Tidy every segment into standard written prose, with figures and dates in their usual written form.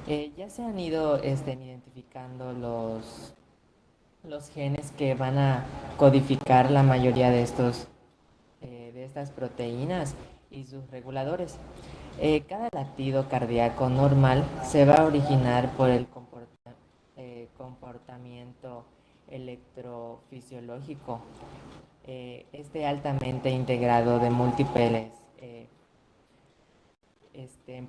Ya se han ido identificando los genes que van a codificar la mayoría de estas proteínas y sus reguladores. Cada latido cardíaco normal se va a originar por el comportamiento electrofisiológico, altamente integrado de múltiples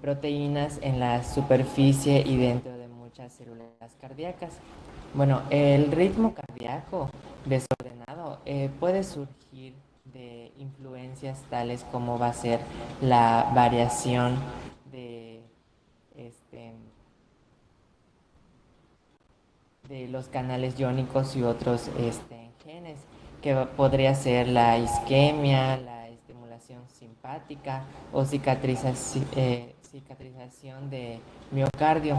proteínas en la superficie y dentro de muchas células cardíacas. Bueno, el ritmo cardíaco desordenado puede surgir de influencias tales como va a ser la variación de, este, de los canales iónicos y otros genes, que podría ser la isquemia, la estimulación simpática o cicatrización de miocardio.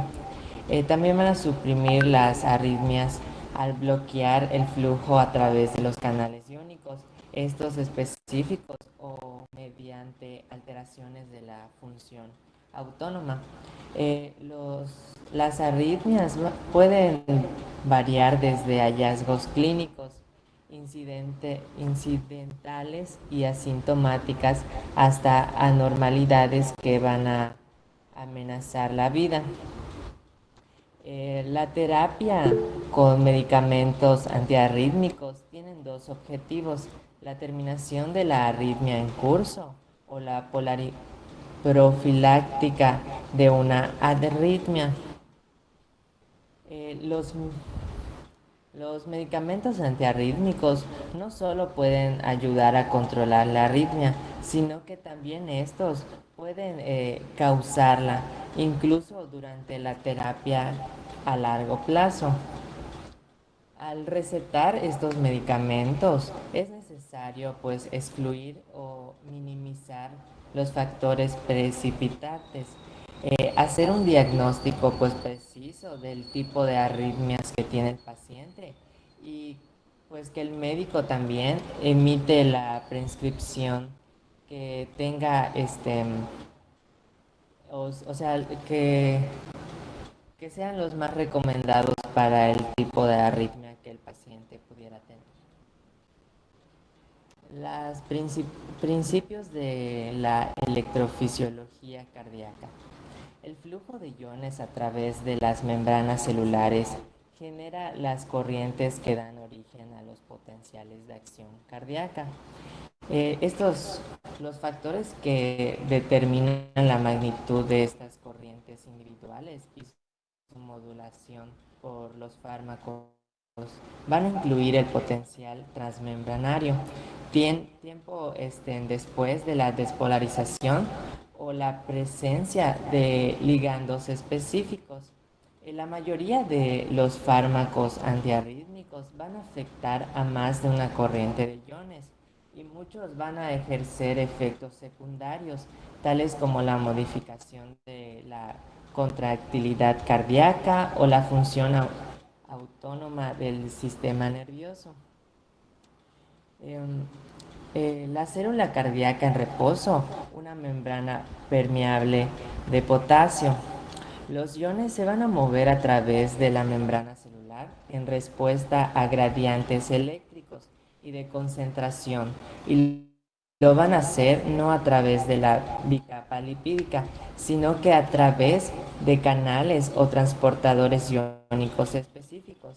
También van a suprimir las arritmias al bloquear el flujo a través de los canales iónicos, estos específicos o mediante alteraciones de la función autónoma. Las arritmias pueden variar desde hallazgos clínicos incidentales y asintomáticas hasta anormalidades que van a amenazar la vida. La terapia con medicamentos antiarrítmicos tienen dos objetivos: la terminación de la arritmia en curso o la profiláctica de una arritmia. Eh, los, los medicamentos antiarrítmicos no solo pueden ayudar a controlar la arritmia, sino que también estos pueden causarla, incluso durante la terapia a largo plazo. Al recetar estos medicamentos es necesario pues excluir o minimizar los factores precipitantes, hacer un diagnóstico pues preciso del tipo de arritmias que tiene el paciente y pues que el médico también emite la prescripción que tenga o sea que sean los más recomendados para el tipo de arritmia que el paciente pudiera tener. Los principios de la electrofisiología cardíaca. El flujo de iones a través de las membranas celulares genera las corrientes que dan origen a los potenciales de acción cardíaca. Los factores que determinan la magnitud de estas corrientes individuales y su modulación por los fármacos van a incluir el potencial transmembranario, tiempo después de la despolarización o la presencia de ligandos específicos. La mayoría de los fármacos antiarrítmicos van a afectar a más de una corriente de iones y muchos van a ejercer efectos secundarios, tales como la modificación de la contractilidad cardíaca o la función autónoma del sistema nervioso. Em, la célula cardíaca en reposo, una membrana permeable de potasio. Los iones se van a mover a través de la membrana celular en respuesta a gradientes eléctricos y de concentración, y lo van a hacer no a través de la bicapa lipídica, sino que a través de canales o transportadores iónicos específicos,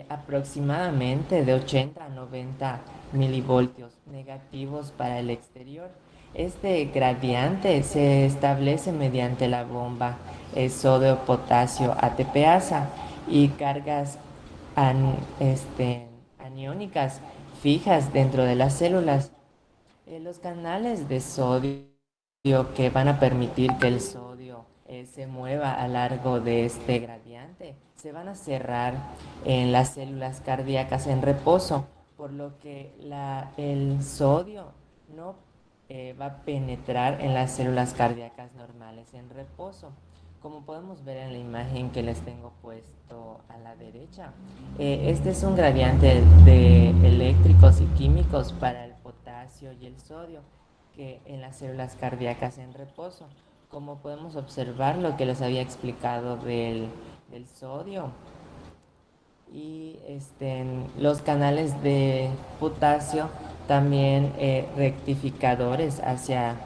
aproximadamente de 80 a 90 milivoltios negativos para el exterior. Este gradiente se establece mediante la bomba sodio-potasio ATPasa y cargas an, aniónicas fijas dentro de las células. Los canales de sodio que van a permitir que el sodio se mueva a lo largo de este gradiente se van a cerrar en las células cardíacas en reposo, por lo que el sodio no va a penetrar en las células cardíacas normales en reposo. Como podemos ver en la imagen que les tengo puesto a la derecha, este es un gradiente de eléctricos y químicos para el potasio y el sodio que en las células cardíacas en reposo. como podemos observar lo que les había explicado del sodio y los canales de potasio también rectificadores hacia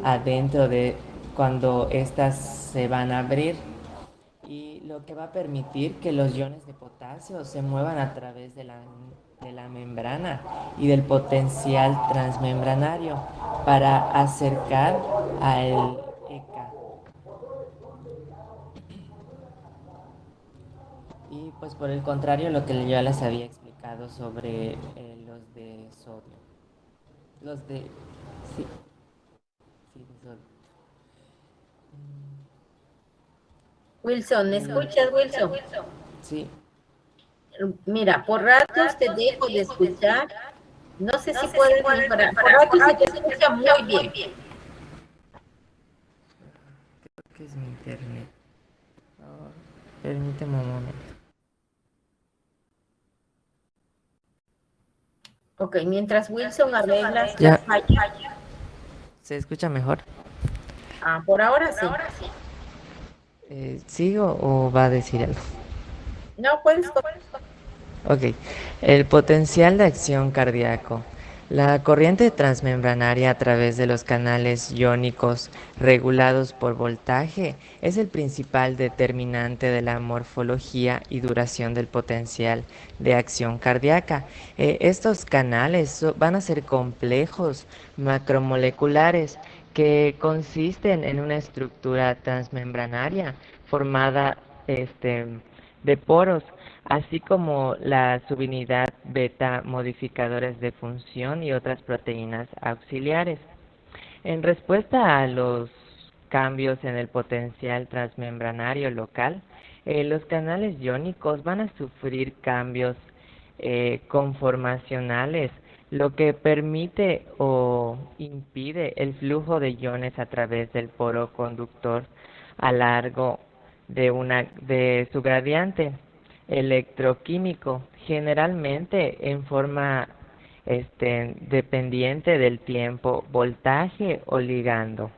adentro de cuando éstas se van a abrir y lo que va a permitir que los iones de potasio se muevan a través de la membrana y del potencial transmembranario para acercar al ECA. Y pues por el contrario, lo que yo ya les había explicado sobre los de sodio. Los de... Sí, sí, de sodio. Wilson, ¿me escuchas, Wilson? Sí, Mira, por ratos te dejo de escuchar. No sé si puedes mejorar. Por ratos se te escucha muy bien. creo que es mi internet. Oh, permíteme un momento. Ok, mientras Wilson arregla Ya, estas fallas. ¿se escucha mejor? Ah, por ahora sí. ¿Sigo o va a decir algo? No puedes. Ok, el potencial de acción cardíaco. La corriente transmembranaria a través de los canales iónicos regulados por voltaje es el principal determinante de la morfología y duración del potencial de acción cardíaca. Estos canales van a ser complejos macromoleculares que consisten en una estructura transmembranaria formada este, de poros, así como la subunidad beta modificadores de función y otras proteínas auxiliares. En respuesta a los cambios en el potencial transmembranario local, los canales iónicos van a sufrir cambios conformacionales, lo que permite o impide el flujo de iones a través del poro conductor a largo de su gradiente electroquímico, generalmente en forma dependiente del tiempo, voltaje o ligando.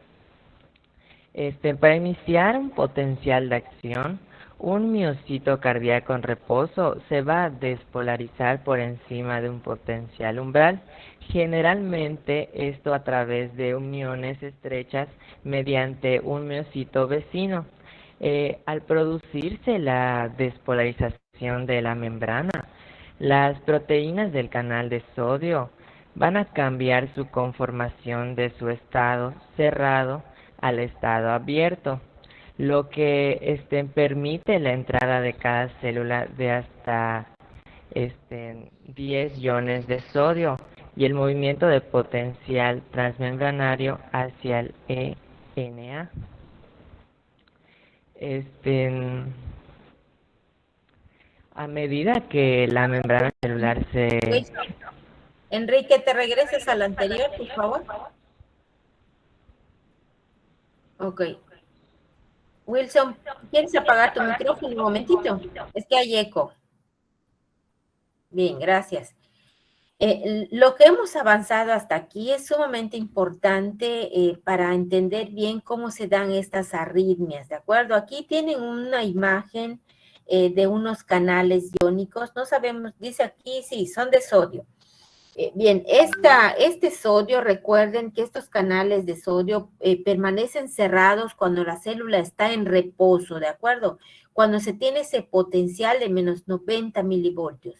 Para iniciar un potencial de acción, un miocito cardíaco en reposo se va a despolarizar por encima de un potencial umbral, generalmente esto a través de uniones estrechas mediante un miocito vecino. Al producirse la despolarización de la membrana, las proteínas del canal de sodio van a cambiar su conformación de su estado cerrado al estado abierto, lo que permite la entrada de cada célula de hasta 10 iones de sodio y el movimiento de potencial transmembranario hacia el ENA. Este, a medida que la membrana celular se... Wilson, Enrique, ¿te regresas al anterior, por favor? Ok. Wilson, ¿quieres apagar tu micrófono un momentito? Es que hay eco. Bien, gracias. Lo que hemos avanzado hasta aquí es sumamente importante para entender bien cómo se dan estas arritmias, ¿de acuerdo? Aquí tienen una imagen de unos canales iónicos, no sabemos, dice aquí, sí, son de sodio. Bien, este sodio, recuerden que estos canales de sodio permanecen cerrados cuando la célula está en reposo, ¿de acuerdo? Cuando se tiene ese potencial de menos 90 milivoltios.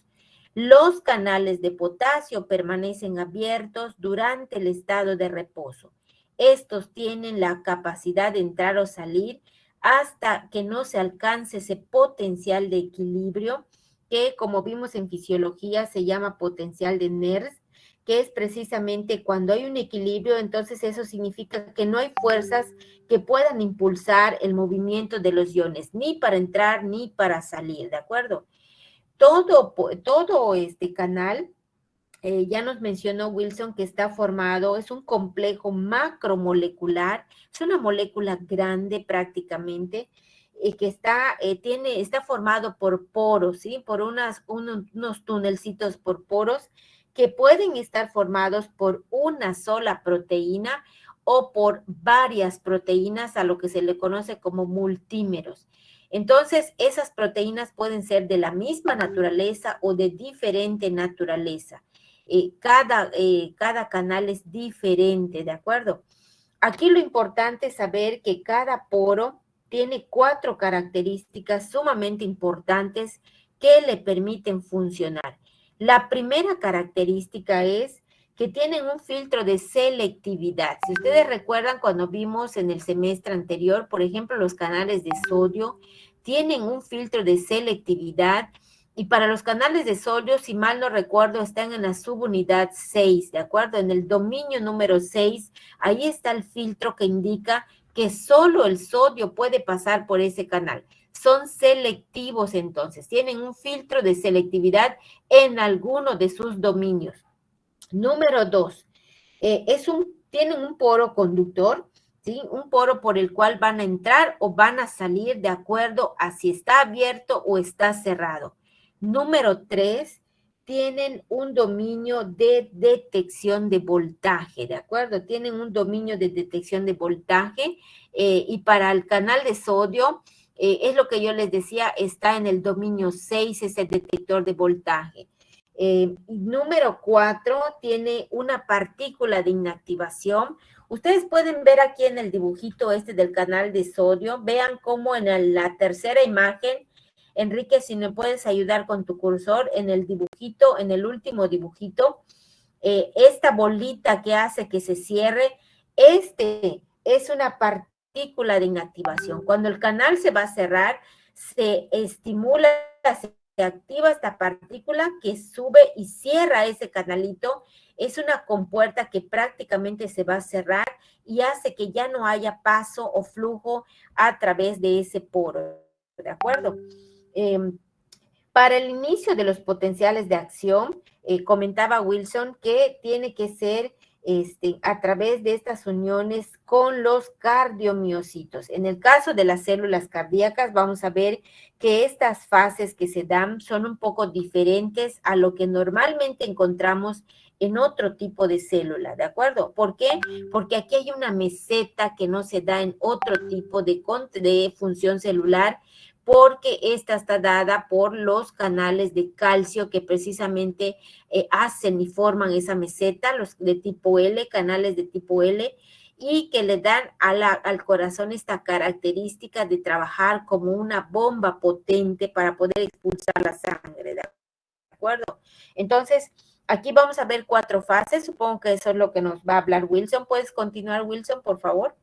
Los canales de potasio permanecen abiertos durante el estado de reposo. Estos tienen la capacidad de entrar o salir hasta que no se alcance ese potencial de equilibrio que, como vimos en fisiología, se llama potencial de Nernst, que es precisamente cuando hay un equilibrio, entonces eso significa que no hay fuerzas que puedan impulsar el movimiento de los iones, ni para entrar ni para salir, ¿de acuerdo? Todo este canal, ya nos mencionó Wilson que está formado, es un complejo macromolecular, es una molécula grande prácticamente, que está formado por poros, ¿sí? Por unos tunelcitos por poros que pueden estar formados por una sola proteína o por varias proteínas, a lo que se le conoce como multímeros. Entonces, esas proteínas pueden ser de la misma naturaleza o de diferente naturaleza. Cada canal es diferente, ¿de acuerdo? Aquí lo importante es saber que cada poro tiene 4 características sumamente importantes que le permiten funcionar. La primera característica es que tienen un filtro de selectividad. Si ustedes recuerdan cuando vimos en el semestre anterior, por ejemplo, los canales de sodio tienen un filtro de selectividad y para los canales de sodio, si mal no recuerdo, están en la subunidad 6, ¿de acuerdo? En el dominio número 6, ahí está el filtro que indica que solo el sodio puede pasar por ese canal. Son selectivos entonces, tienen un filtro de selectividad en alguno de sus dominios. Número 2, tienen un poro conductor, ¿sí? Un poro por el cual van a entrar o van a salir de acuerdo a si está abierto o está cerrado. Número 3, tienen un dominio de detección de voltaje, ¿de acuerdo? Tienen un dominio de detección de voltaje y para el canal de sodio, es lo que yo les decía, está en el dominio 6, ese detector de voltaje. Número 4, tiene una partícula de inactivación. Ustedes pueden ver aquí en el dibujito este del canal de sodio, vean cómo en la tercera imagen, Enrique, si me puedes ayudar con tu cursor, en el dibujito, en el último dibujito, esta bolita que hace que se cierre, es una partícula de inactivación. Cuando el canal se va a cerrar, se estimula, se activa esta partícula que sube y cierra ese canalito. Es una compuerta que prácticamente se va a cerrar y hace que ya no haya paso o flujo a través de ese poro, ¿de acuerdo? Para el inicio de los potenciales de acción, comentaba Wilson que tiene que ser a través de estas uniones con los cardiomiocitos. En el caso de las células cardíacas, vamos a ver que estas fases que se dan son un poco diferentes a lo que normalmente encontramos en otro tipo de célula, ¿de acuerdo? ¿Por qué? Porque aquí hay una meseta que no se da en otro tipo de función celular, porque esta está dada por los canales de calcio que precisamente hacen y forman esa meseta, los de tipo L, canales de tipo L, y que le dan al corazón esta característica de trabajar como una bomba potente para poder expulsar la sangre, ¿de acuerdo? Entonces, aquí vamos a ver 4 fases, supongo que eso es lo que nos va a hablar Wilson. ¿Puedes continuar, Wilson, por favor?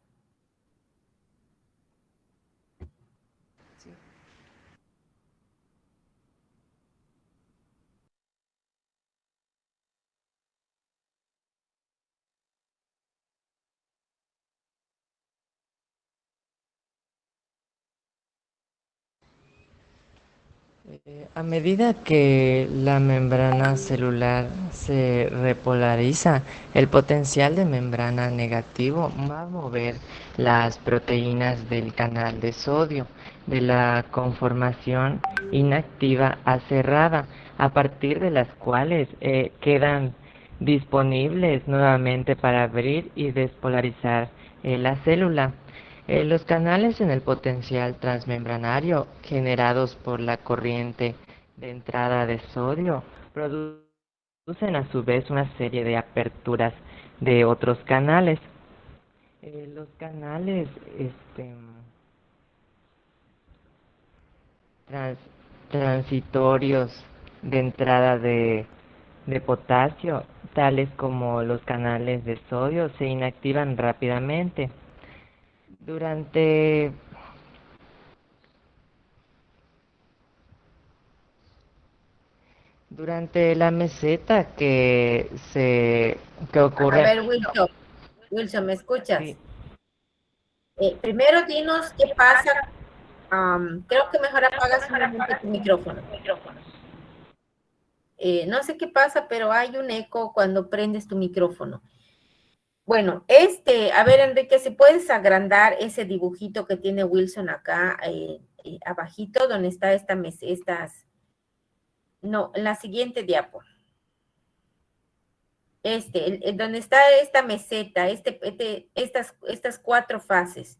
A medida que la membrana celular se repolariza, el potencial de membrana negativo va a mover las proteínas del canal de sodio de la conformación inactiva a cerrada, a partir de las cuales quedan disponibles nuevamente para abrir y despolarizar la célula. Los canales en el potencial transmembranario generados por la corriente de entrada de sodio producen a su vez una serie de aperturas de otros canales. Los canales trans- transitorios de entrada de potasio, tales como los canales de sodio, se inactivan rápidamente. Durante Durante la meseta que A ocurre, ver, Wilson, ¿me escuchas? sí, Primero dinos qué pasa. Creo que mejor apagas un momento tu micrófono. No sé qué pasa, pero hay un eco cuando prendes tu micrófono. Bueno, a ver, Enrique, si puedes agrandar ese dibujito que tiene Wilson acá, abajito, donde está no, en la siguiente diapo. donde está esta meseta, estas cuatro fases.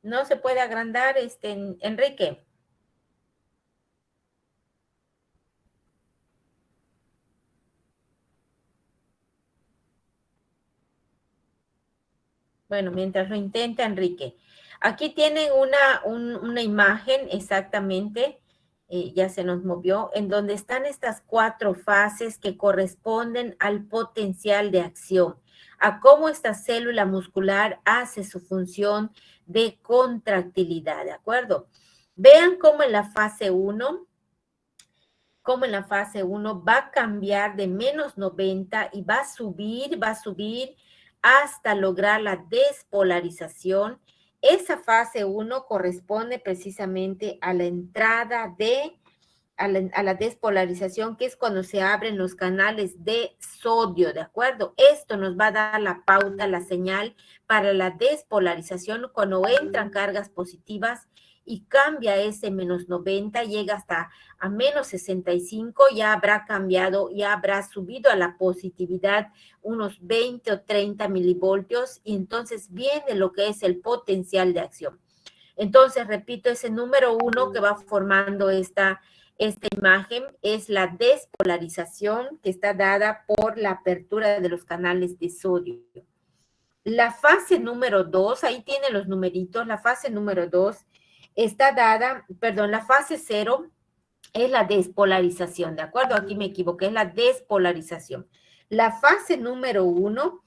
No se puede agrandar, Enrique. Bueno, mientras lo intenta Enrique. Aquí tienen una imagen exactamente, ya se nos movió, en donde están estas cuatro fases que corresponden al potencial de acción, a cómo esta célula muscular hace su función de contractilidad, ¿de acuerdo? Vean cómo en la fase uno, va a cambiar de -90 y va a subir hasta lograr la despolarización. Esa fase uno corresponde precisamente a la entrada a la despolarización, que es cuando se abren los canales de sodio, ¿de acuerdo? Esto nos va a dar la pauta, la señal para la despolarización cuando entran cargas positivas y cambia ese -90, llega hasta a -65, ya habrá cambiado, ya habrá subido a la positividad unos 20 o 30 milivoltios y entonces viene lo que es el potencial de acción. Entonces, repito, ese número uno que va formando esta imagen es la despolarización que está dada por la apertura de los canales de sodio. La fase número 2, ahí tienen los numeritos, la fase número 2 está dada, perdón, la fase cero es la despolarización, ¿de acuerdo? Aquí me equivoqué, es la despolarización. La fase número uno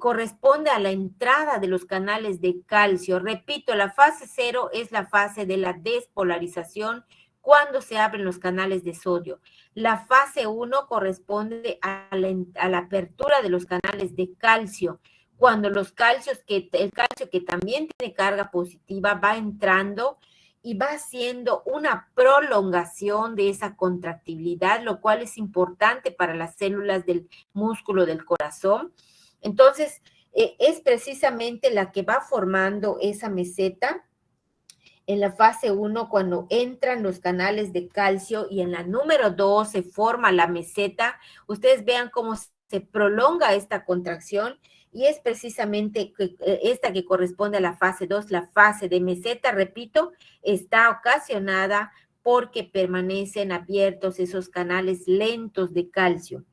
corresponde a la entrada de los canales de calcio. Repito, la fase cero es la fase de la despolarización cuando se abren los canales de sodio. La fase uno corresponde a la apertura de los canales de calcio cuando el calcio que también tiene carga positiva va entrando y va haciendo una prolongación de esa contractibilidad, lo cual es importante para las células del músculo del corazón. Entonces, es precisamente la que va formando esa meseta en la fase uno cuando entran los canales de calcio y en la número 2 se forma la meseta. Ustedes vean cómo se prolonga esta contracción y es precisamente esta que corresponde a la fase 2, la fase de meseta, repito, está ocasionada porque permanecen abiertos esos canales lentos de calcio.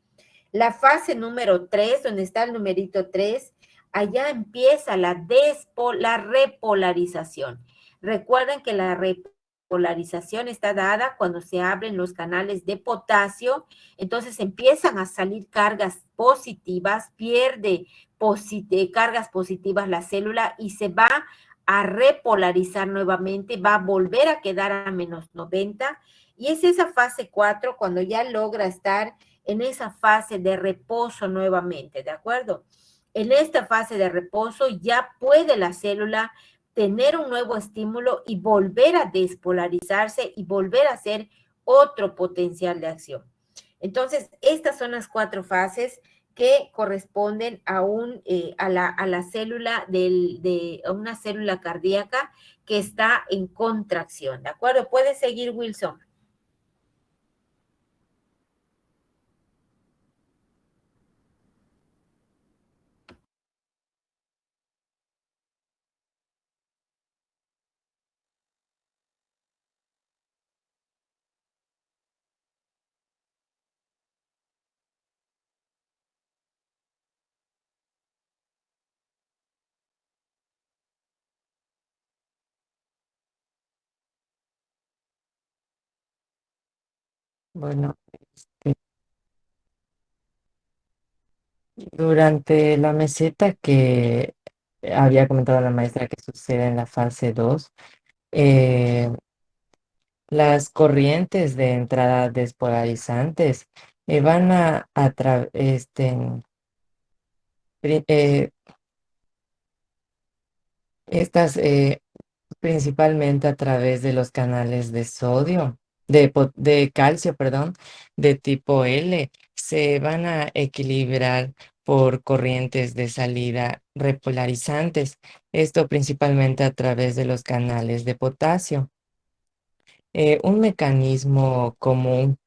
La fase número 3, donde está el numerito 3, allá empieza la repolarización. Recuerden que la repolarización está dada cuando se abren los canales de potasio, entonces empiezan a salir cargas positivas, pierde cargas positivas la célula y se va a repolarizar nuevamente, va a volver a quedar a -90 y es esa fase 4 cuando ya logra estar en esa fase de reposo nuevamente, ¿de acuerdo? En esta fase de reposo ya puede la célula tener un nuevo estímulo y volver a despolarizarse y volver a hacer otro potencial de acción. Entonces, estas son las cuatro fases que corresponden a la célula a una célula cardíaca que está en contracción, ¿de acuerdo? Puede seguir, Wilson. Bueno, durante la meseta que había comentado la maestra que sucede en la fase 2, eh, las corrientes de entrada despolarizantes van pri- eh, estas principalmente a través de los canales de sodio, de calcio, perdón, de tipo L, se van a equilibrar por corrientes de salida repolarizantes, esto principalmente a través de los canales de potasio. Un mecanismo común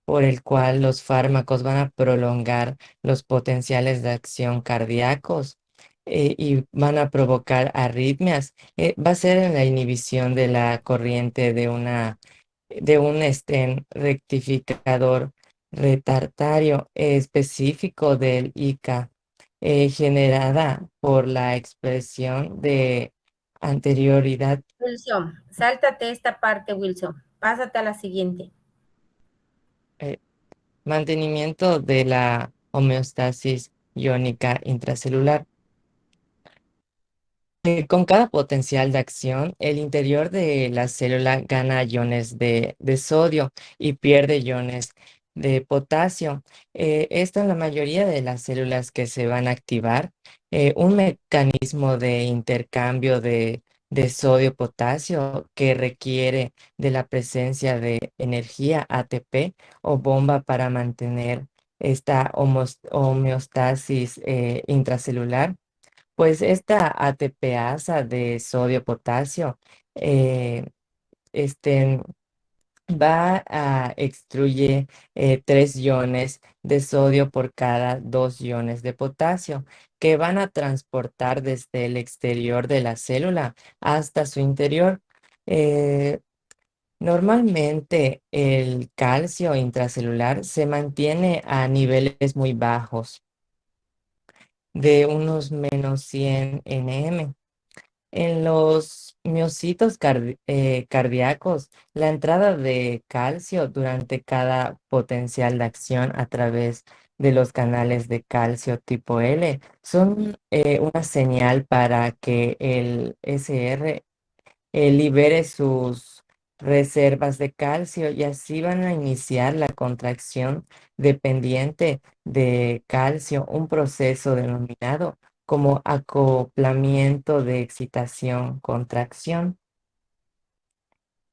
por el cual los fármacos van a prolongar los potenciales de acción cardíacos y van a provocar arritmias, va a ser en la inhibición de la corriente de un rectificador retardario específico del ICA, generada por la expresión de anterioridad. Wilson, sáltate esta parte, Wilson. Pásate a la siguiente. eh, Mantenimiento de la homeostasis iónica intracelular. Con cada potencial de acción, el interior de la célula gana iones de sodio y pierde iones de potasio. Esto en la mayoría de las células que se van a activar. Un mecanismo de intercambio de sodio-potasio que requiere de la presencia de energía ATP o bomba para mantener esta homeostasis intracelular. Pues esta ATPasa de sodio-potasio eh, este, va a extruye 3 iones de sodio por cada 2 iones de potasio que van a transportar desde el exterior de la célula hasta su interior. Eh, Normalmente el calcio intracelular se mantiene a niveles muy bajos, de unos -100 nm. En los miocitos cardíacos, la entrada de calcio durante cada potencial de acción a través de los canales de calcio tipo L son una señal para que el SR libere sus reservas de calcio y así van a iniciar la contracción dependiente de calcio, un proceso denominado como acoplamiento de excitación-contracción.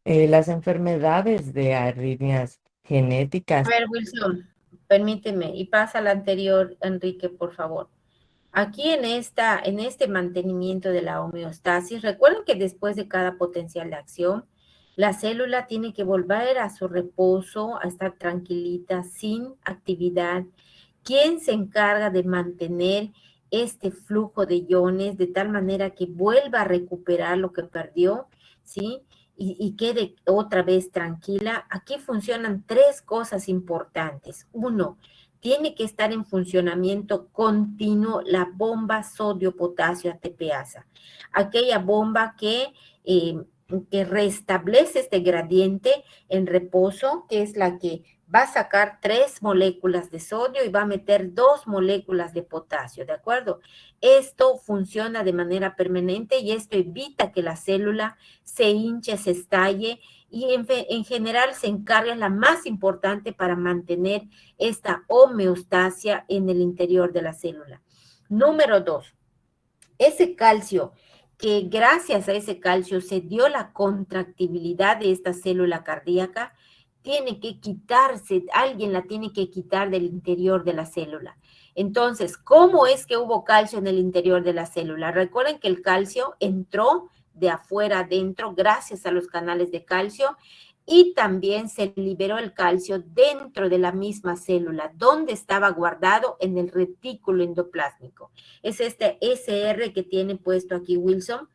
Las enfermedades de arritmias A genéticas. ver, Wilson, permíteme, y pasa a la anterior, Enrique, por favor. Aquí en este mantenimiento de la homeostasis, recuerden que después de cada potencial de acción, la célula tiene que volver a su reposo, a estar tranquilita, sin actividad. ¿Quién se encarga de mantener este flujo de iones de tal manera que vuelva a recuperar lo que perdió? ¿Sí? Y quede otra vez tranquila? Aquí funcionan tres cosas importantes. Uno, tiene que estar en funcionamiento continuo la bomba sodio-potasio ATPasa, aquella bomba que restablece este gradiente en reposo, que es la que va a sacar 3 moléculas de sodio y va a meter 2 moléculas de potasio, ¿de acuerdo? Esto funciona de manera permanente y esto evita que la célula se hinche, se estalle y en general se encarga la más importante para mantener esta homeostasia en el interior de la célula. Número 2, ese calcio, que gracias a ese calcio se dio la contractibilidad de esta célula cardíaca, tiene que quitarse, alguien la tiene que quitar del interior de la célula. Entonces, ¿cómo es que hubo calcio en el interior de la célula? Recuerden que el calcio entró de afuera adentro gracias a los canales de calcio y también se liberó el calcio dentro de la misma célula, donde estaba guardado en el retículo endoplásmico. Es este SR que tiene puesto aquí Wilson.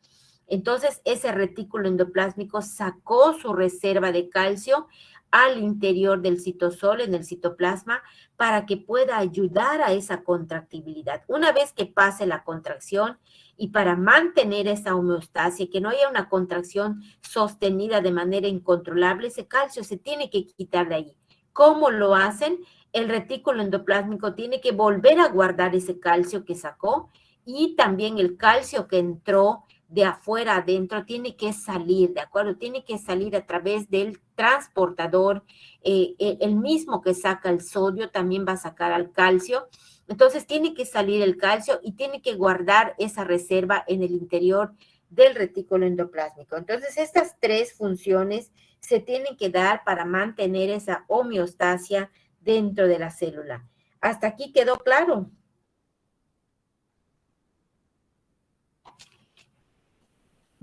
Entonces, ese retículo endoplásmico sacó su reserva de calcio al interior del citosol, en el citoplasma, para que pueda ayudar a esa contractibilidad. Una vez que pase la contracción y para mantener esa homeostasia, que no haya una contracción sostenida de manera incontrolable, ese calcio se tiene que quitar de allí. ¿Cómo lo hacen? El retículo endoplásmico tiene que volver a guardar ese calcio que sacó y también el calcio que entró de afuera adentro tiene que salir, ¿de acuerdo? Tiene que salir a través del transportador, el mismo que saca el sodio también va a sacar al calcio. Entonces tiene que salir el calcio y tiene que guardar esa reserva en el interior del retículo endoplásmico. Entonces estas tres funciones se tienen que dar para mantener esa homeostasia dentro de la célula. ¿Hasta aquí quedó claro?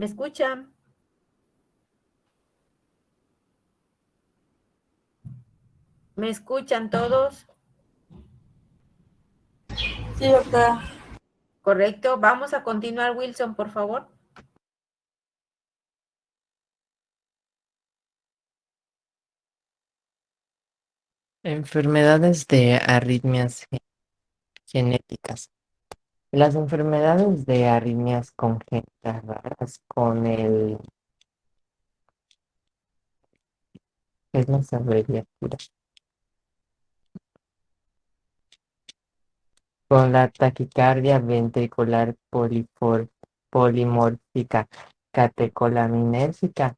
¿Me escuchan? ¿Me escuchan todos? Sí, doctora. ¿Correcto? Vamos a continuar, Wilson, por favor. Enfermedades de arritmias genéticas. Las enfermedades de arritmias congénitas raras con es la abreviatura, con la taquicardia ventricular polimórfica catecolaminérgica,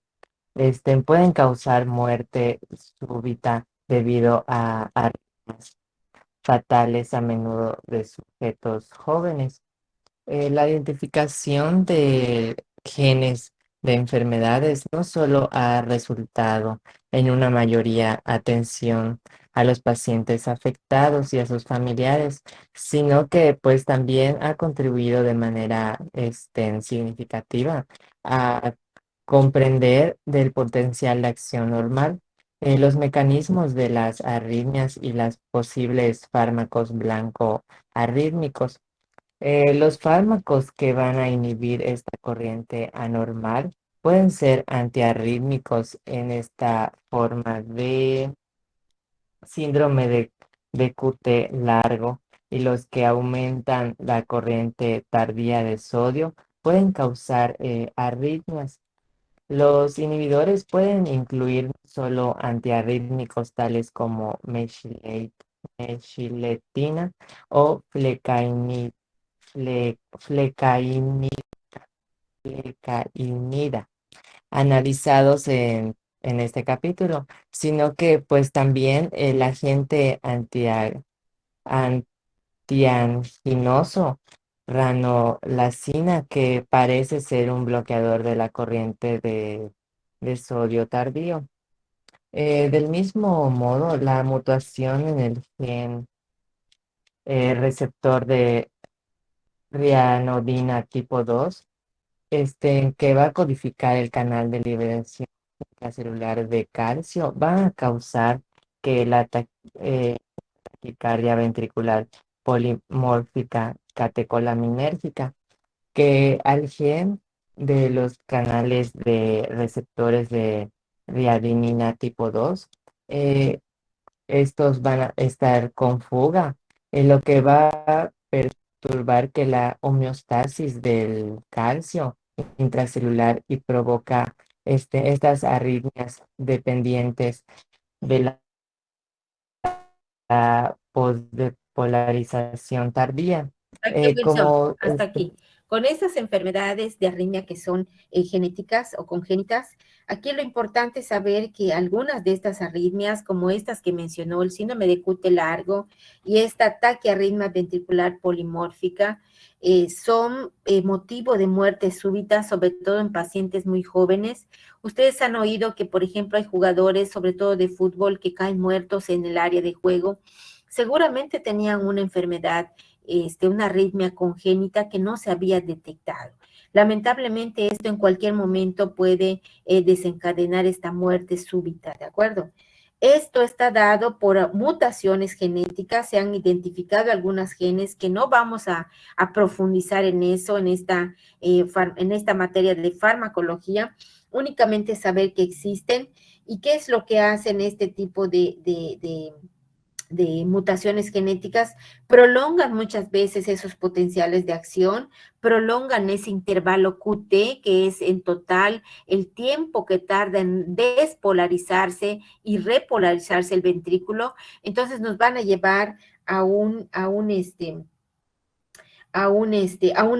pueden causar muerte súbita debido a arritmias fatales a menudo de sujetos jóvenes. La identificación de genes de enfermedades no solo ha resultado en una mayoría atención a los pacientes afectados y a sus familiares, sino que pues también ha contribuido de manera significativa a comprender del potencial de acción normal, los mecanismos de las arritmias y las posibles fármacos blanco arrítmicos. Los fármacos que van a inhibir esta corriente anormal pueden ser antiarrítmicos en esta forma de síndrome de QT largo, y los que aumentan la corriente tardía de sodio pueden causar arritmias. Los inhibidores pueden incluir solo antiarrítmicos tales como mechiletina o flecainida, analizados en este capítulo, sino que pues también el agente antianginoso ranolacina, que parece ser un bloqueador de la corriente de sodio tardío. Del mismo modo, la mutación en el gen receptor de rianodina tipo 2, que va a codificar el canal de liberación celular de calcio, va a causar que la taquicardia ventricular polimórfica catecolaminérgica, que al gen de los canales de receptores de riadenina tipo 2, eh, estos van a estar con fuga, en lo que va a perturbar que la homeostasis del calcio intracelular y provoca estas arritmias dependientes de la posdepolarización tardía. Aquí, Wilson, Como hasta aquí. Con estas enfermedades de arritmia que son genéticas o congénitas, aquí lo importante es saber que algunas de estas arritmias, como estas que mencionó, el síndrome de QT largo y esta taquiarritmia ventricular polimórfica, son motivo de muerte súbita, sobre todo en pacientes muy jóvenes. Ustedes han oído que, por ejemplo, hay jugadores, sobre todo de fútbol, que caen muertos en el área de juego. Seguramente tenían una enfermedad, una arritmia congénita que no se había detectado. Lamentablemente esto en cualquier momento puede desencadenar esta muerte súbita, ¿de acuerdo? Esto está dado por mutaciones genéticas, se han identificado algunas genes que no vamos a profundizar en eso, en esta materia de farmacología, únicamente saber que existen y qué es lo que hacen este tipo de mutaciones genéticas, prolongan muchas veces esos potenciales de acción, prolongan ese intervalo QT, que es en total el tiempo que tarda en despolarizarse y repolarizarse el ventrículo. Entonces nos van a llevar a una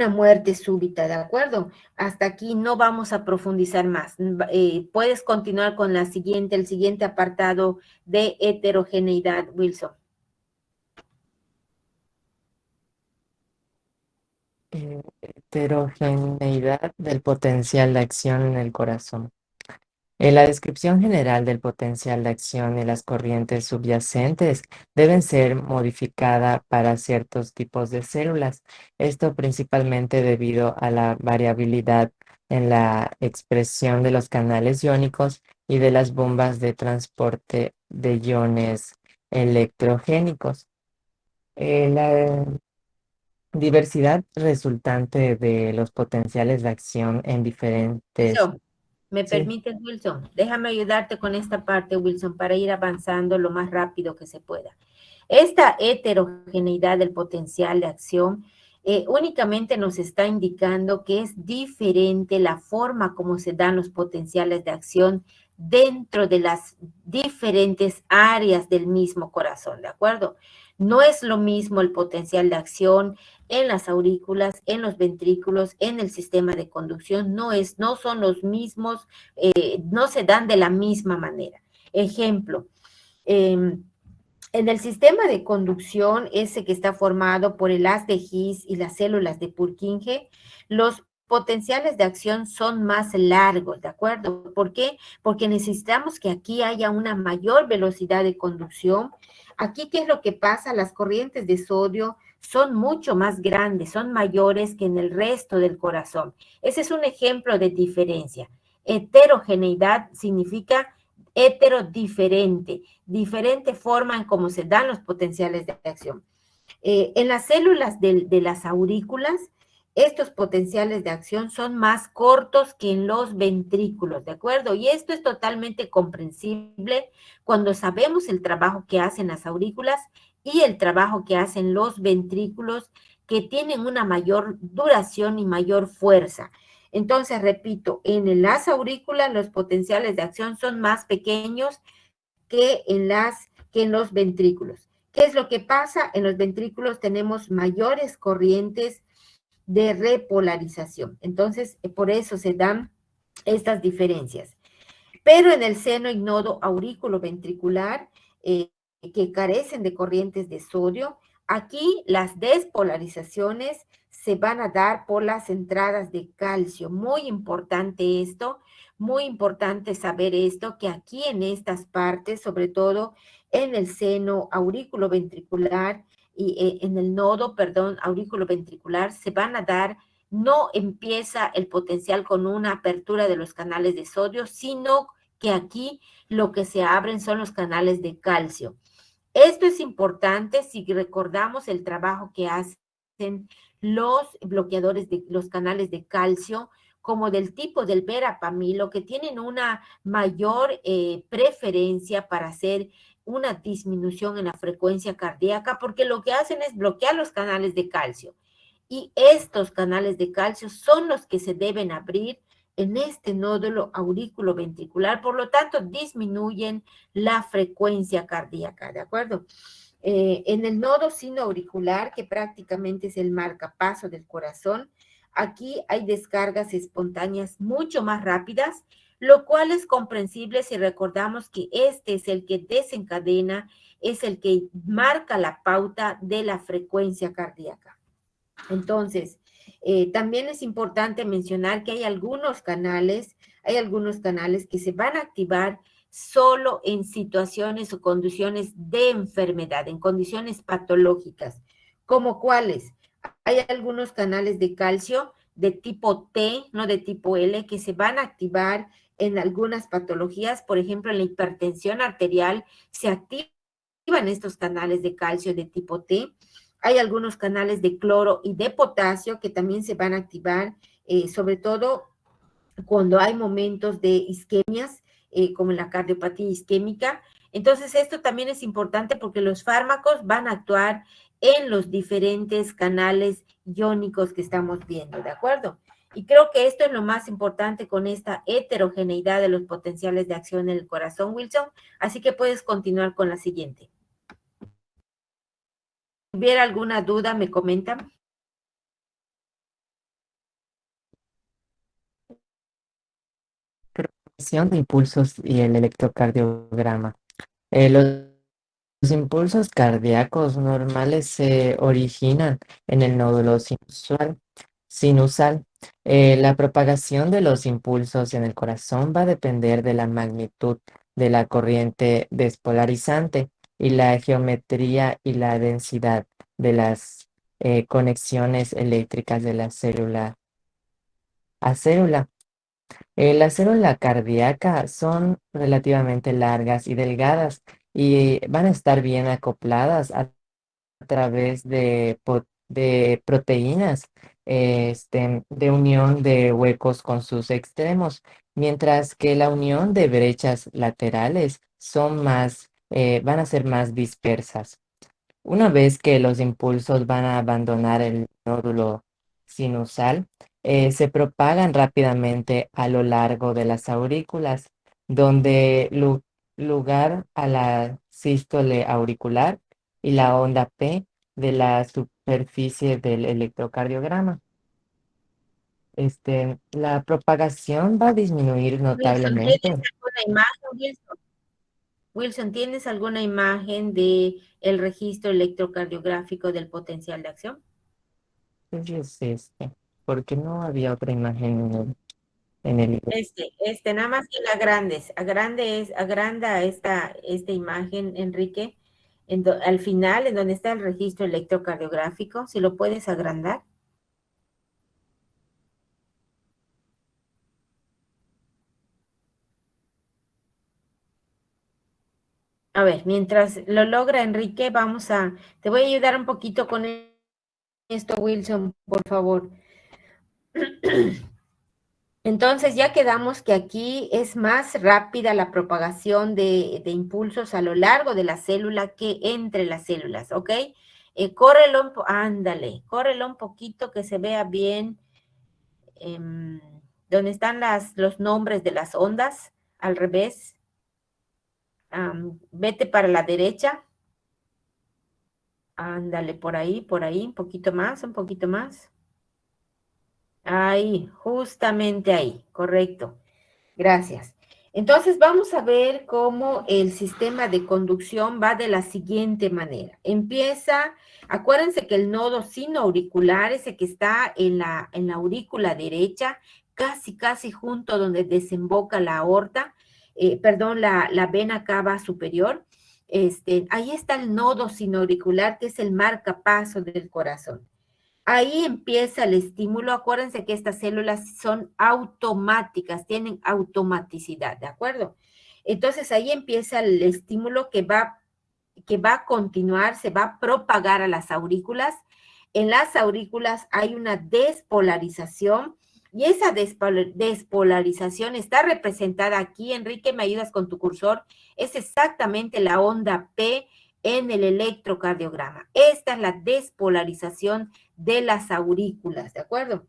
muerte súbita, ¿de acuerdo? Hasta aquí no vamos a profundizar más. Puedes continuar con el siguiente apartado de heterogeneidad, Wilson. Heterogeneidad del potencial de acción en el corazón. En la descripción general del potencial de acción y las corrientes subyacentes deben ser modificadas para ciertos tipos de células. Esto principalmente debido a la variabilidad en la expresión de los canales iónicos y de las bombas de transporte de iones electrogénicos. La diversidad resultante de los potenciales de acción en diferentes... Wilson, ¿me Sí, permites, Wilson? Déjame ayudarte con esta parte, Wilson, para ir avanzando lo más rápido que se pueda. Esta heterogeneidad del potencial de acción únicamente nos está indicando que es diferente la forma como se dan los potenciales de acción dentro de las diferentes áreas del mismo corazón, ¿de acuerdo? No es lo mismo el potencial de acción en las aurículas, en los ventrículos, en el sistema de conducción, no son los mismos, no se dan de la misma manera. Ejemplo, eh, en el sistema de conducción, ese que está formado por el haz de His y las células de Purkinje, los potenciales de acción son más largos, ¿de acuerdo? ¿Por qué? Porque necesitamos que aquí haya una mayor velocidad de conducción. Aquí, ¿qué es lo que pasa? Las corrientes de sodio son mucho más grandes, son mayores que en el resto del corazón. Ese es un ejemplo de diferencia. Heterogeneidad significa heterodiferente, diferente forma en cómo se dan los potenciales de acción. En las células de las aurículas, estos potenciales de acción son más cortos que en los ventrículos, ¿de acuerdo? Y esto es totalmente comprensible cuando sabemos el trabajo que hacen las aurículas y el trabajo que hacen los ventrículos, que tienen una mayor duración y mayor fuerza. Entonces, repito, en las aurículas los potenciales de acción son más pequeños que en los ventrículos. ¿Qué es lo que pasa? En los ventrículos tenemos mayores corrientes de repolarización. Entonces, por eso se dan estas diferencias. Pero en el seno y nodo aurículo ventricular, que carecen de corrientes de sodio, aquí las despolarizaciones se van a dar por las entradas de calcio. Muy importante esto, muy importante saber esto, que aquí en estas partes, sobre todo en el seno aurículo ventricular y en el nodo, perdón, aurículo ventricular, se van a dar, no empieza el potencial con una apertura de los canales de sodio, sino que aquí lo que se abren son los canales de calcio. Esto es importante si recordamos el trabajo que hacen los bloqueadores de los canales de calcio, como del tipo del verapamilo, que tienen una mayor preferencia para hacer una disminución en la frecuencia cardíaca, porque lo que hacen es bloquear los canales de calcio. Y estos canales de calcio son los que se deben abrir en este nódulo aurículo ventricular, por lo tanto disminuyen la frecuencia cardíaca, ¿de acuerdo? En el nodo sinoauricular, que prácticamente es el marcapaso del corazón, aquí hay descargas espontáneas mucho más rápidas, lo cual es comprensible si recordamos que este es el que desencadena, es el que marca la pauta de la frecuencia cardíaca. Entonces, también es importante mencionar que hay algunos canales que se van a activar solo en situaciones o condiciones de enfermedad, en condiciones patológicas, como cuáles. Hay algunos canales de calcio de tipo T, no de tipo L, que se van a activar en algunas patologías, por ejemplo, en la hipertensión arterial se activan estos canales de calcio de tipo T. Hay algunos canales de cloro y de potasio que también se van a activar, sobre todo cuando hay momentos de isquemias, como la cardiopatía isquémica. Entonces, esto también es importante porque los fármacos van a actuar en los diferentes canales iónicos que estamos viendo, ¿de acuerdo? Y creo que esto es lo más importante con esta heterogeneidad de los potenciales de acción en el corazón, Wilson. Así que puedes continuar con la siguiente. Si hubiera alguna duda, me comentan. progresión de impulsos y el electrocardiograma. Los impulsos cardíacos normales se originan en el nódulo sinusal. La propagación de los impulsos en el corazón va a depender de la magnitud de la corriente despolarizante y la geometría y la densidad de las conexiones eléctricas de la célula a célula. La célula cardíaca son relativamente largas y delgadas y van a estar bien acopladas a través de proteínas de unión de huecos con sus extremos, mientras que la unión de brechas laterales van a ser más dispersas. Una vez que los impulsos van a abandonar el nódulo sinusal, se propagan rápidamente a lo largo de las aurículas, donde lugar a la sístole auricular y la onda P de la superficie del electrocardiograma. La propagación va a disminuir Wilson, ¿tienes notablemente. alguna imagen, Wilson? Wilson, ¿tienes alguna imagen de el registro electrocardiográfico del potencial de acción? Entonces, porque no había otra imagen en el libro. Nada más que agranda esta imagen, Enrique, al final, en donde está el registro electrocardiográfico, si lo puedes agrandar. A ver, mientras lo logra Enrique, te voy a ayudar un poquito con esto, Wilson, por favor. Entonces ya quedamos que aquí es más rápida la propagación de impulsos a lo largo de la célula que entre las células, ¿ok? Ándale, córrelo un poquito que se vea bien em, donde están los nombres de las ondas, al revés. Vete para la derecha. Ándale, por ahí, un poquito más. Ahí, justamente ahí, correcto. Gracias. Entonces vamos a ver cómo el sistema de conducción va de la siguiente manera. Acuérdense que el nodo sinoauricular, ese que está en la aurícula derecha, casi junto donde desemboca la aorta, perdón, la vena cava superior, ahí está el nodo sinoauricular, que es el marcapaso del corazón. Ahí empieza el estímulo. Acuérdense que estas células son automáticas, tienen automaticidad, ¿de acuerdo? Entonces ahí empieza el estímulo que va a continuar, se va a propagar a las aurículas. En las aurículas hay una despolarización y esa despolarización está representada aquí. Enrique, ¿me ayudas con tu cursor? Es exactamente la onda P en el electrocardiograma. Esta es la despolarización de las aurículas, ¿de acuerdo?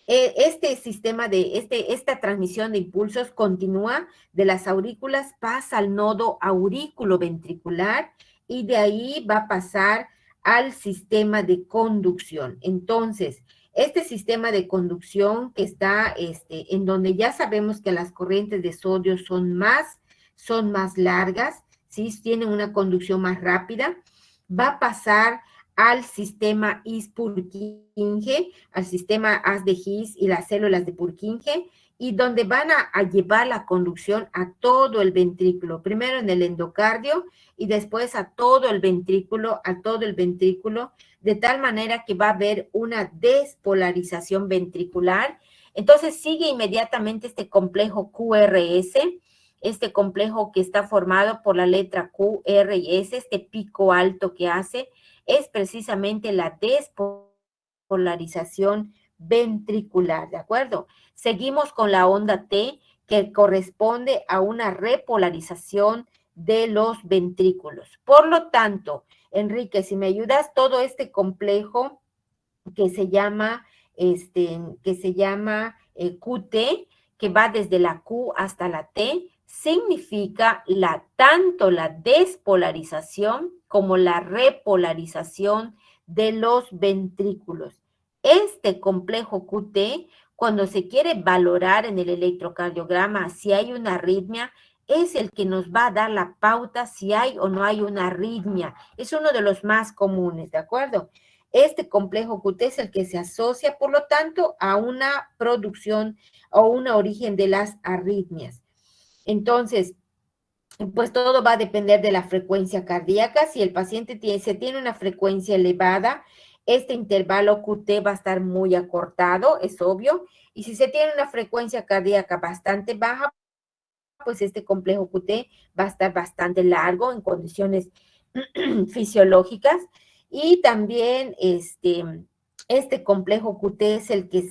Esta transmisión de impulsos continúa de las aurículas, pasa al nodo aurículo-ventricular y de ahí va a pasar al sistema de conducción. Entonces, este sistema de conducción que está en donde ya sabemos que las corrientes de sodio son más largas, ¿sí? Tienen una conducción más rápida, va a pasar al sistema His-Purkinje, al sistema Haz de His y las células de Purkinje, y donde van a llevar la conducción a todo el ventrículo, primero en el endocardio y después a todo el ventrículo, de tal manera que va a haber una despolarización ventricular. Entonces sigue inmediatamente este complejo QRS, este complejo que está formado por la letra Q, R y S, este pico alto que hace, es precisamente la despolarización ventricular, ¿de acuerdo? Seguimos con la onda T, que corresponde a una repolarización de los ventrículos. Por lo tanto, Enrique, si me ayudas, todo este complejo que se llama, QT, que va desde la Q hasta la T, significa tanto la despolarización como la repolarización de los ventrículos. Este complejo QT, cuando se quiere valorar en el electrocardiograma si hay una arritmia, es el que nos va a dar la pauta si hay o no hay una arritmia. Es uno de los más comunes, ¿de acuerdo? Este complejo QT es el que se asocia, por lo tanto, a una producción o un origen de las arritmias. Entonces, pues todo va a depender de la frecuencia cardíaca. Si el paciente tiene una frecuencia elevada, este intervalo QT va a estar muy acortado, es obvio, y si se tiene una frecuencia cardíaca bastante baja, pues este complejo QT va a estar bastante largo en condiciones fisiológicas y también este complejo QT es el que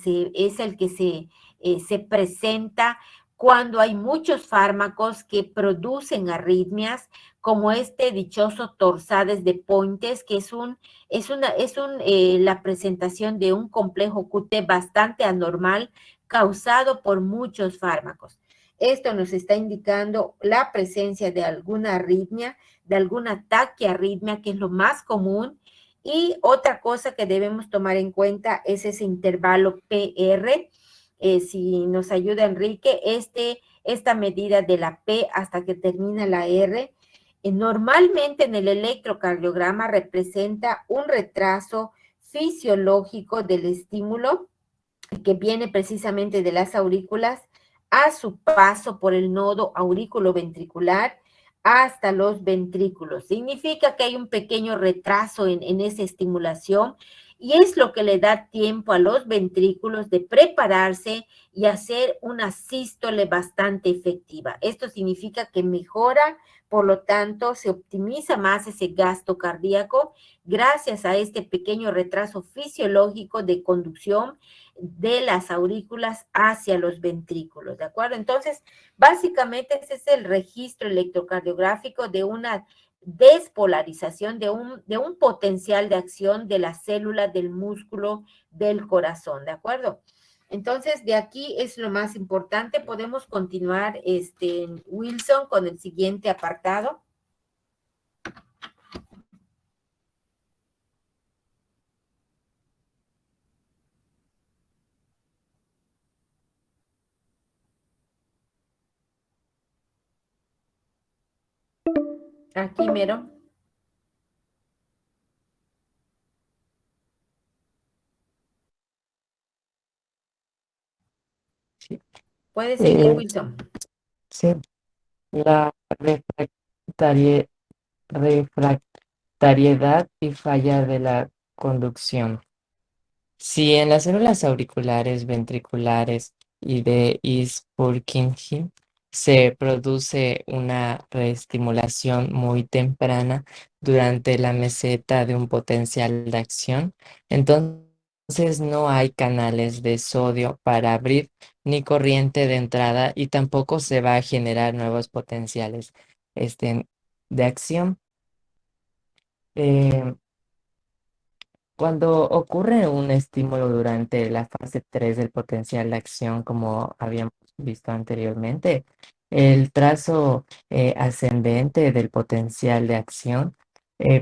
se presenta cuando hay muchos fármacos que producen arritmias, como este dichoso Torsades de Pointes, que la presentación de un complejo QT bastante anormal causado por muchos fármacos. Esto nos está indicando la presencia de alguna arritmia, de alguna taquiarritmia, que es lo más común. Y otra cosa que debemos tomar en cuenta es ese intervalo PR. Si nos ayuda Enrique, esta medida de la P hasta que termina la R, normalmente en el electrocardiograma representa un retraso fisiológico del estímulo que viene precisamente de las aurículas a su paso por el nodo aurículo-ventricular hasta los ventrículos. Significa que hay un pequeño retraso en esa estimulación y es lo que le da tiempo a los ventrículos de prepararse y hacer una sístole bastante efectiva. Esto significa que mejora, por lo tanto, se optimiza más ese gasto cardíaco gracias a este pequeño retraso fisiológico de conducción de las aurículas hacia los ventrículos, ¿de acuerdo? Entonces, básicamente ese es el registro electrocardiográfico de una despolarización, de un potencial de acción de la célula del músculo del corazón, ¿de acuerdo? Entonces, de aquí es lo más importante. Podemos continuar, Wilson, con el siguiente apartado. Aquí, mero. Sí. Puede seguir, Eh, Wilson. sí, la refractarie- refractariedad y falla de la conducción. Si en las células auriculares, ventriculares y de Purkinje se produce una reestimulación muy temprana durante la meseta de un potencial de acción, entonces no hay canales de sodio para abrir ni corriente de entrada y tampoco se va a generar nuevos potenciales de acción. Eh, Cuando ocurre un estímulo durante la fase 3 del potencial de acción, como habíamos visto anteriormente, el trazo ascendente del potencial de acción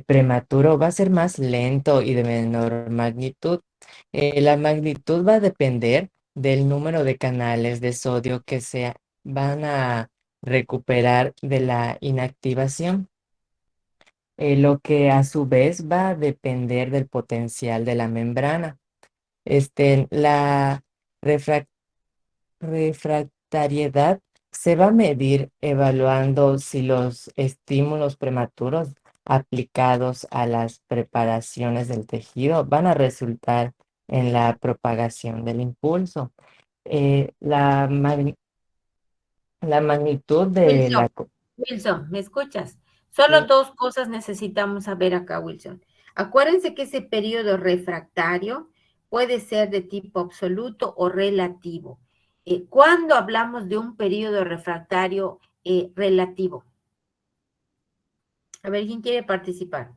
prematuro va a ser más lento y de menor magnitud. La magnitud va a depender del número de canales de sodio que se van a recuperar de la inactivación, lo que a su vez va a depender del potencial de la membrana. La refrac- refractariedad se va a medir evaluando si los estímulos prematuros aplicados a las preparaciones del tejido van a resultar en la propagación del impulso. La magnitud de Wilson, la... Wilson, ¿me escuchas? Solo Sí. dos cosas necesitamos saber acá, Wilson. Acuérdense que ese periodo refractario puede ser de tipo absoluto o relativo. ¿Cuándo hablamos de un periodo refractario relativo? A ver, ¿quién quiere participar?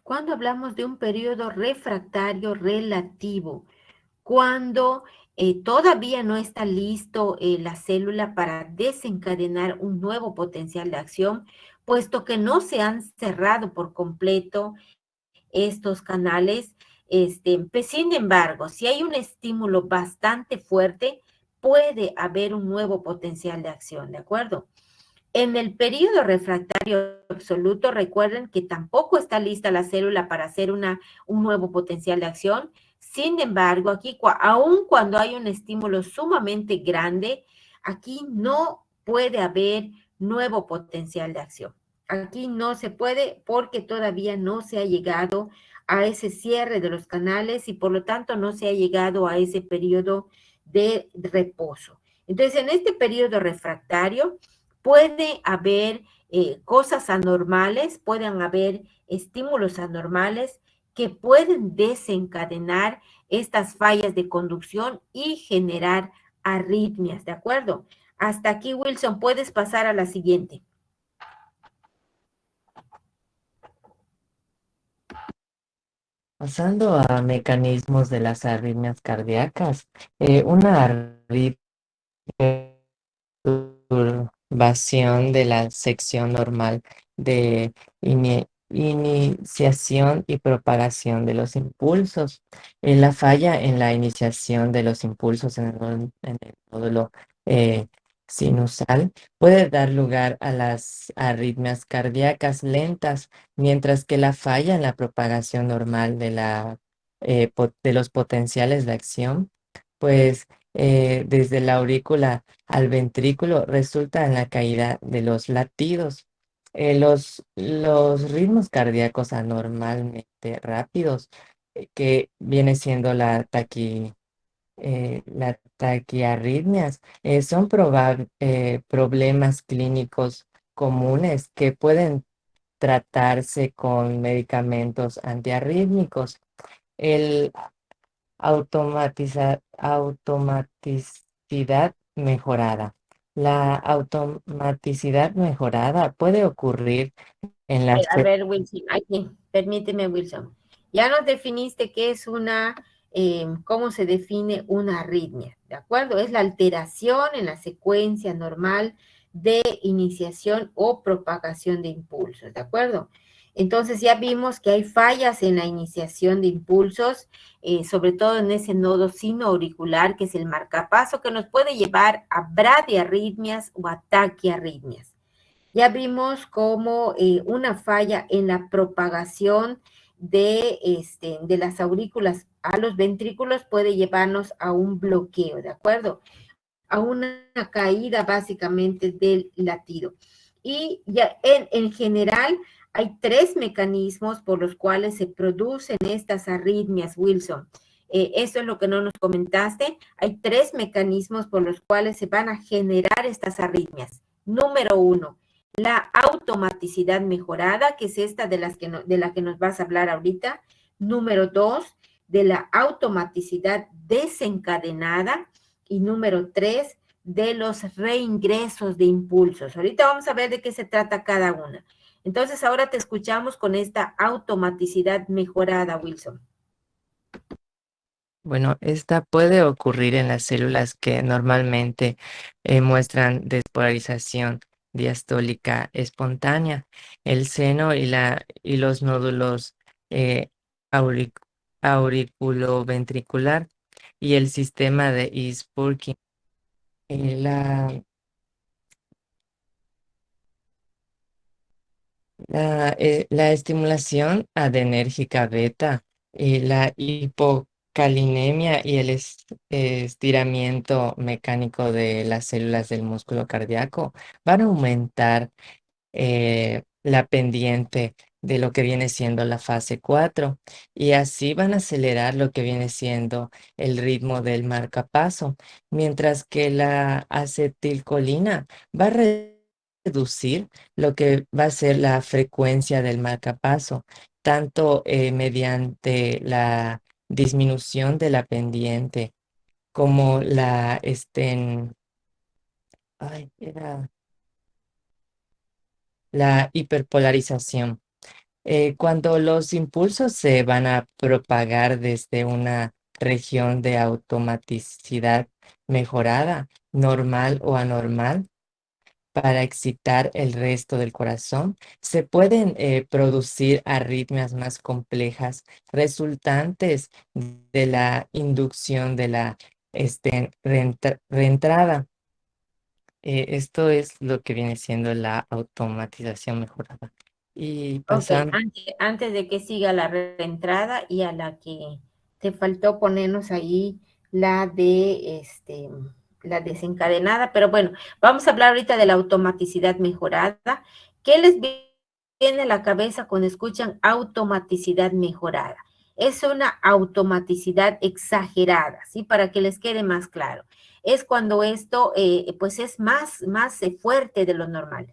¿Cuándo hablamos de un periodo refractario relativo? Cuando todavía no está listo la célula para desencadenar un nuevo potencial de acción, puesto que no se han cerrado por completo estos canales. Pues, sin embargo, si hay un estímulo bastante fuerte, puede haber un nuevo potencial de acción, ¿de acuerdo? En el periodo refractario absoluto, recuerden que tampoco está lista la célula para hacer un nuevo potencial de acción. Sin embargo, aquí, aun cuando hay un estímulo sumamente grande, aquí no puede haber nuevo potencial de acción. Aquí no se puede porque todavía no se ha llegado a ese cierre de los canales y por lo tanto no se ha llegado a ese periodo de reposo. Entonces, en este periodo refractario puede haber cosas anormales, pueden haber estímulos anormales que pueden desencadenar estas fallas de conducción y generar arritmias, ¿de acuerdo? Hasta aquí, Wilson, puedes pasar a la siguiente. Pasando a mecanismos de las arritmias cardíacas, una arritmia perturbación de la sección normal de iniciación y propagación de los impulsos. La falla en la iniciación de los impulsos en el nódulo eh, sinusal puede dar lugar a las arritmias cardíacas lentas, mientras que la falla en la propagación normal de los potenciales de acción, pues desde la aurícula al ventrículo resulta en la caída de los latidos. Los ritmos cardíacos anormalmente rápidos, que viene siendo la taquiarritmias, son problemas clínicos comunes que pueden tratarse con medicamentos antiarrítmicos. El automaticidad mejorada. La automaticidad mejorada puede ocurrir en las... A ver, Wilson, aquí, permíteme, Wilson. Ya nos definiste qué es cómo se define una arritmia, ¿de acuerdo? Es la alteración en la secuencia normal de iniciación o propagación de impulsos, ¿de acuerdo? Entonces ya vimos que hay fallas en la iniciación de impulsos, sobre todo en ese nodo sinoauricular, que es el marcapaso, que nos puede llevar a bradiarritmias o a taquiarritmias. Ya vimos cómo una falla en la propagación de las aurículas a los ventrículos puede llevarnos a un bloqueo, ¿de acuerdo? A una caída básicamente del latido. Y ya en general hay tres mecanismos por los cuales se producen estas arritmias, Wilson. Eso es lo que no nos comentaste. Hay tres mecanismos por los cuales se van a generar estas arritmias. Número uno, la automaticidad mejorada, que es esta de la que nos vas a hablar ahorita. Número dos, de la automaticidad desencadenada. Y número tres, de los reingresos de impulsos. Ahorita vamos a ver de qué se trata cada una. Entonces, ahora te escuchamos con esta automaticidad mejorada, Wilson. Bueno, esta puede ocurrir en las células que normalmente muestran despolarización diastólica espontánea, el seno y los nódulos eh, auric- auriculoventricular y el sistema de East-Purkinje. Eh, la, la estimulación adrenérgica beta y la hipocalinemia y el estiramiento mecánico de las células del músculo cardíaco van a aumentar la pendiente de lo que viene siendo la fase 4 y así van a acelerar lo que viene siendo el ritmo del marcapaso, mientras que la acetilcolina va a reducir lo que va a ser la frecuencia del marcapaso, tanto mediante la disminución de la pendiente como ay, la hiperpolarización. Cuando los impulsos se van a propagar desde una región de automaticidad mejorada, normal o anormal, para excitar el resto del corazón, se pueden producir arritmias más complejas resultantes de la inducción de la reentrada. Esto es lo que viene siendo la automatización mejorada. Y Ok, pasando, antes de que siga la reentrada y a la que te faltó ponernos ahí la la desencadenada, pero bueno, vamos a hablar ahorita de la automaticidad mejorada. ¿Qué les viene a la cabeza cuando escuchan automaticidad mejorada? Es una automaticidad exagerada, ¿sí? Para que les quede más claro. Es cuando esto, pues es más fuerte de lo normal.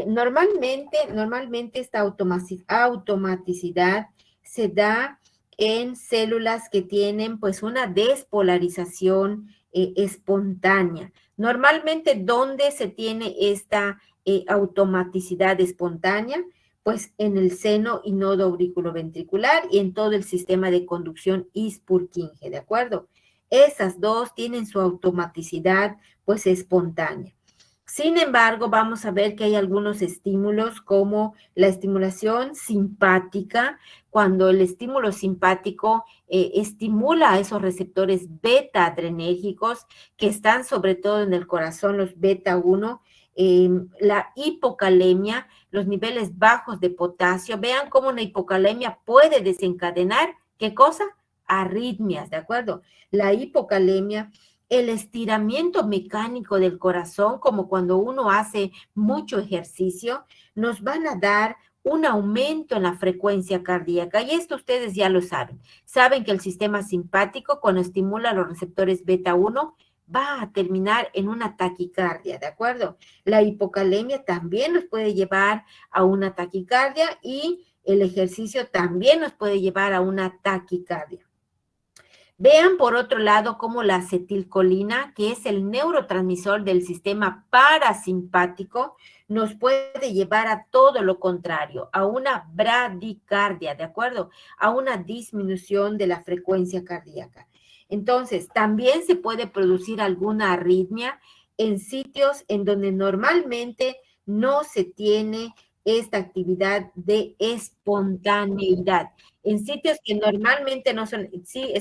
Normalmente esta automaticidad se da en células que tienen pues una despolarización espontánea. Normalmente, ¿dónde se tiene esta automaticidad espontánea? Pues en el seno y nodo auriculoventricular y en todo el sistema de conducción His-Purkinje, ¿de acuerdo? Esas dos tienen su automaticidad pues espontánea. Sin embargo, vamos a ver que hay algunos estímulos como la estimulación simpática, cuando el estímulo simpático estimula a esos receptores beta adrenérgicos que están sobre todo en el corazón, los beta 1, la hipocalemia, los niveles bajos de potasio. Vean cómo una hipocalemia puede desencadenar, ¿qué cosa? Arritmias, ¿de acuerdo? La hipocalemia, el estiramiento mecánico del corazón, como cuando uno hace mucho ejercicio, nos van a dar un aumento en la frecuencia cardíaca. Y esto ustedes ya lo saben. Saben que el sistema simpático, cuando estimula los receptores beta 1, va a terminar en una taquicardia, ¿de acuerdo? La hipocalemia también nos puede llevar a una taquicardia y el ejercicio también nos puede llevar a una taquicardia. Vean por otro lado cómo la acetilcolina, que es el neurotransmisor del sistema parasimpático, nos puede llevar a todo lo contrario, a una bradicardia, ¿de acuerdo? A una disminución de la frecuencia cardíaca. Entonces, también se puede producir alguna arritmia en sitios en donde normalmente no se tiene esta actividad de espontaneidad. En sitios que normalmente no son, sí,